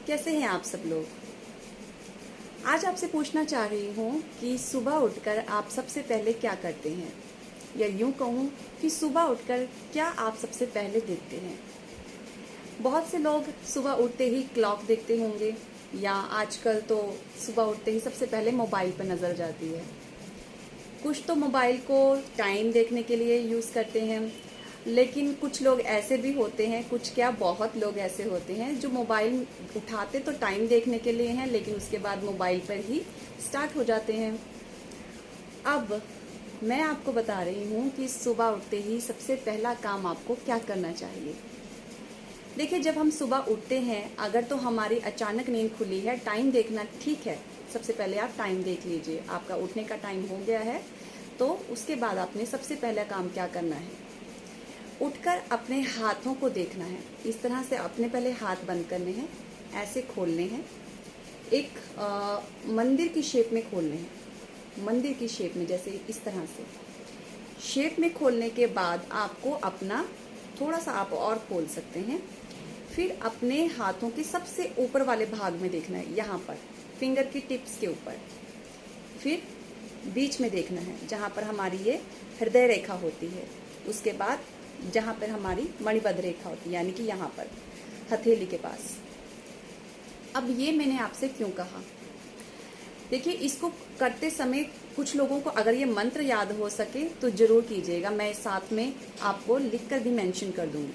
कैसे हैं आप सब लोग। आज आपसे पूछना चाह रही हूँ कि सुबह उठकर आप सबसे पहले क्या करते हैं, या यूं कहूँ कि सुबह उठकर क्या आप सबसे पहले देखते हैं। बहुत से लोग सुबह उठते ही क्लॉक देखते होंगे, या आजकल तो सुबह उठते ही सबसे पहले मोबाइल पर नज़र जाती है। कुछ तो मोबाइल को टाइम देखने के लिए यूज़ करते हैं, लेकिन कुछ लोग ऐसे भी होते हैं, कुछ क्या बहुत लोग ऐसे होते हैं जो मोबाइल उठाते तो टाइम देखने के लिए हैं, लेकिन उसके बाद मोबाइल पर ही स्टार्ट हो जाते हैं। अब मैं आपको बता रही हूँ कि सुबह उठते ही सबसे पहला काम आपको क्या करना चाहिए। देखिए, जब हम सुबह उठते हैं, अगर तो हमारी अचानक नींद खुली है, टाइम देखना ठीक है, सबसे पहले आप टाइम देख लीजिए, आपका उठने का टाइम हो गया है, तो उसके बाद आपने सबसे पहला काम क्या करना है, उठकर अपने हाथों को देखना है। इस तरह से अपने पहले हाथ बंद करने हैं, ऐसे खोलने हैं, एक मंदिर की शेप में खोलने हैं, मंदिर की शेप में, जैसे इस तरह से शेप में खोलने के बाद आपको अपना थोड़ा सा आप और खोल सकते हैं। फिर अपने हाथों के सबसे ऊपर वाले भाग में देखना है, यहाँ पर फिंगर की टिप्स के ऊपर। फिर बीच में देखना है जहाँ पर हमारी ये हृदय रेखा होती है, उसके बाद जहाँ पर हमारी मणिबद्ध रेखा होती है, यानी कि यहाँ पर हथेली के पास। अब ये मैंने आपसे क्यों कहा, देखिए, इसको करते समय कुछ लोगों को अगर ये मंत्र याद हो सके तो जरूर कीजिएगा, मैं साथ में आपको लिख कर भी मेंशन कर दूंगी।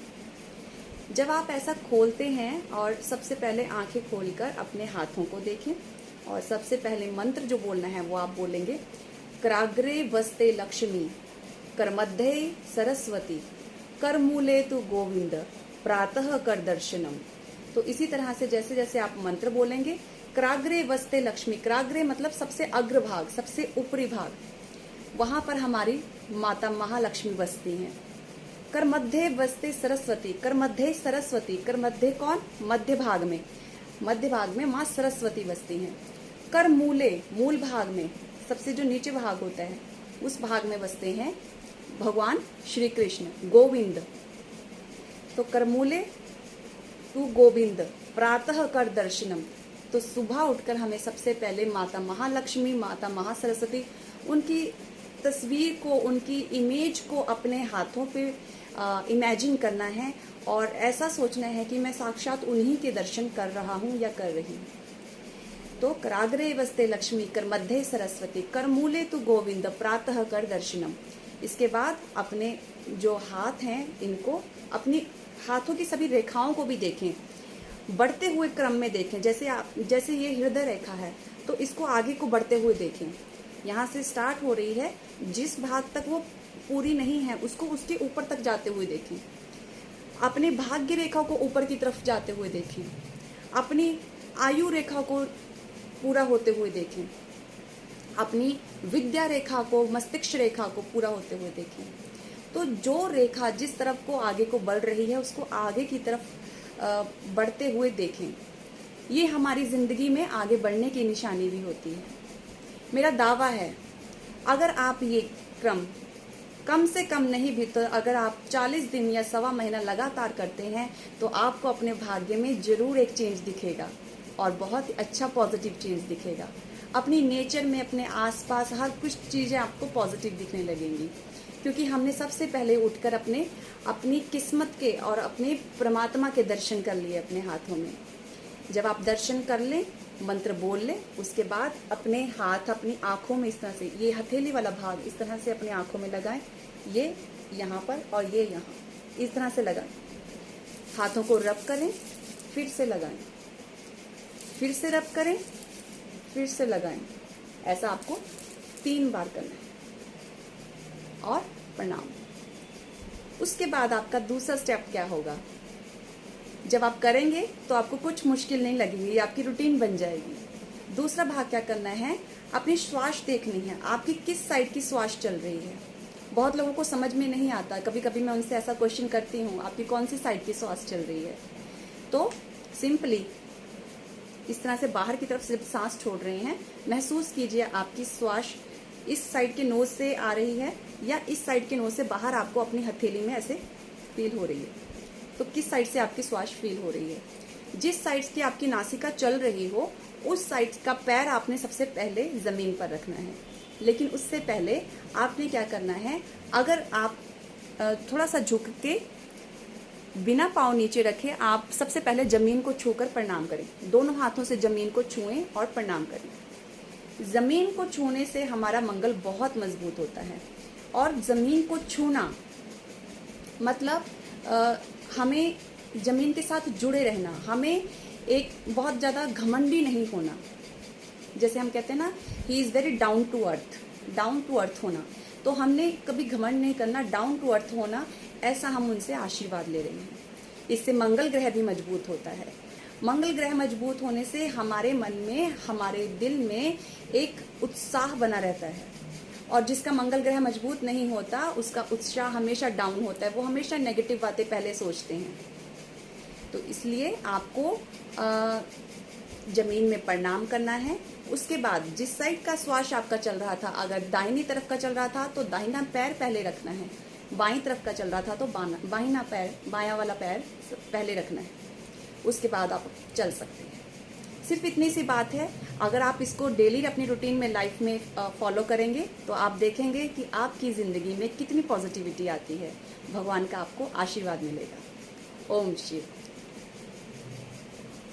जब आप ऐसा खोलते हैं और सबसे पहले आंखें खोलकर अपने हाथों को देखें, और सबसे पहले मंत्र जो बोलना है वो आप बोलेंगे, कराग्रे वस्ते लक्ष्मी, करमध्ये सरस्वती, करमूले तु गोविंद, प्रातः कर दर्शनम। तो इसी तरह से जैसे जैसे आप मंत्र बोलेंगे, कराग्रे वस्ते लक्ष्मी, कराग्रे मतलब सबसे अग्रभाग, सबसे ऊपरी भाग, वहां पर हमारी माता महालक्ष्मी बसती हैं। कर मध्य वस्ते सरस्वती, कर मध्य सरस्वती, कर मध्य कौन, मध्य भाग में, मध्य भाग में माँ सरस्वती बसती हैं। कर मूले, मूल भाग में, सबसे जो नीचे भाग होता है उस भाग में बसते हैं भगवान श्री कृष्ण, गोविंद। तो करमूले तू गोविंद, प्रातः कर दर्शनम। तो सुबह उठकर हमें सबसे पहले माता महालक्ष्मी, माता महासरस्वती, उनकी तस्वीर को, उनकी इमेज को अपने हाथों पे इमेजिन करना है, और ऐसा सोचना है कि मैं साक्षात उन्हीं के दर्शन कर रहा हूँ या कर रही हूँ। तो कराग्रे वस्ते लक्ष्मी, कर मध्य सरस्वती, कर मूले तु गोविंद, प्रातः कर दर्शनम। इसके बाद अपने जो हाथ हैं, इनको, अपनी हाथों की सभी रेखाओं को भी देखें, बढ़ते हुए क्रम में देखें। जैसे ये हृदय रेखा है, तो इसको आगे को बढ़ते हुए देखें, यहाँ से स्टार्ट हो रही है, जिस भाग तक वो पूरी नहीं है उसको उसके ऊपर तक जाते हुए देखें। अपने भाग्य रेखा को ऊपर की तरफ जाते हुए देखें, अपनी आयु रेखा को पूरा होते हुए देखें, अपनी विद्या रेखा को, मस्तिष्क रेखा को पूरा होते हुए देखें। तो जो रेखा जिस तरफ को आगे को बढ़ रही है, उसको आगे की तरफ बढ़ते हुए देखें। ये हमारी जिंदगी में आगे बढ़ने की निशानी भी होती है। मेरा दावा है, अगर आप ये क्रम कम से कम नहीं भी तो अगर आप 40 दिन या सवा महीना लगातार करते हैं, तो आपको अपने भाग्य में जरूर एक चेंज दिखेगा, और बहुत ही अच्छा पॉजिटिव चेंज दिखेगा। अपनी नेचर में, अपने आसपास हर कुछ चीजें आपको पॉजिटिव दिखने लगेंगी, क्योंकि हमने सबसे पहले उठकर अपनी किस्मत के और अपने परमात्मा के दर्शन कर लिए अपने हाथों में। जब आप दर्शन कर लें, मंत्र बोल लें, उसके बाद अपने हाथ अपनी आंखों में इस तरह से, ये हथेली वाला भाग इस तरह से अपने आंखों में लगाएं, ये यहाँ पर और ये यहाँ, इस तरह से लगाएं। हाथों को रब करें, फिर से लगाएं, फिर से रब करें, फिर से लगाएं। ऐसा आपको 3 बार करना है, और प्रणाम। उसके बाद आपका दूसरा स्टेप क्या होगा, जब आप करेंगे तो आपको कुछ मुश्किल नहीं लगेगी, आपकी रूटीन बन जाएगी। दूसरा भाग क्या करना है, अपनी श्वास देखनी है, आपकी किस साइड की श्वास चल रही है। बहुत लोगों को समझ में नहीं आता, कभी कभी मैं उनसे ऐसा क्वेश्चन करती हूँ, आपकी कौन सी साइड की श्वास चल रही है। तो सिंपली इस तरह से बाहर की तरफ सिर्फ सांस छोड़ रहे हैं, महसूस कीजिए आपकी श्वास इस साइड के नोज से आ रही है या इस साइड के नोज से बाहर आपको अपनी हथेली में ऐसे फील हो रही है। तो किस साइड से आपकी श्वास फील हो रही है। जिस साइड की आपकी नासिका चल रही हो उस साइड का पैर आपने सबसे पहले जमीन पर रखना है। लेकिन उससे पहले आपने क्या करना है, अगर आप थोड़ा सा झुक के बिना पाँव नीचे रखे आप सबसे पहले जमीन को छूकर प्रणाम करें। दोनों हाथों से जमीन को छुएं और प्रणाम करें। जमीन को छूने से हमारा मंगल बहुत मजबूत होता है। और जमीन को छूना मतलब हमें जमीन के साथ जुड़े रहना, हमें एक बहुत ज़्यादा घमंडी नहीं होना। जैसे हम कहते हैं ना, he is very down to earth होना। तो हमने कभी घमंड नहीं करना, डाउन टू अर्थ होना, ऐसा हम उनसे आशीर्वाद ले रहे हैं। इससे मंगल ग्रह भी मजबूत होता है। मंगल ग्रह मजबूत होने से हमारे मन में, हमारे दिल में एक उत्साह बना रहता है। और जिसका मंगल ग्रह मजबूत नहीं होता उसका उत्साह हमेशा डाउन होता है, वो हमेशा नेगेटिव बातें पहले सोचते हैं। तो इसलिए आपको जमीन में प्रणाम करना है। उसके बाद जिस साइड का श्वास आपका चल रहा था, अगर दाहिनी तरफ का चल रहा था तो दाहिना पैर पहले रखना है, बाईं तरफ का चल रहा था तो बायां वाला पैर पहले रखना है। उसके बाद आप चल सकते हैं। सिर्फ इतनी सी बात है। अगर आप इसको डेली अपनी रूटीन में, लाइफ में फॉलो करेंगे तो आप देखेंगे कि आपकी ज़िंदगी में कितनी पॉजिटिविटी आती है। भगवान का आपको आशीर्वाद मिलेगा। ओम शिव।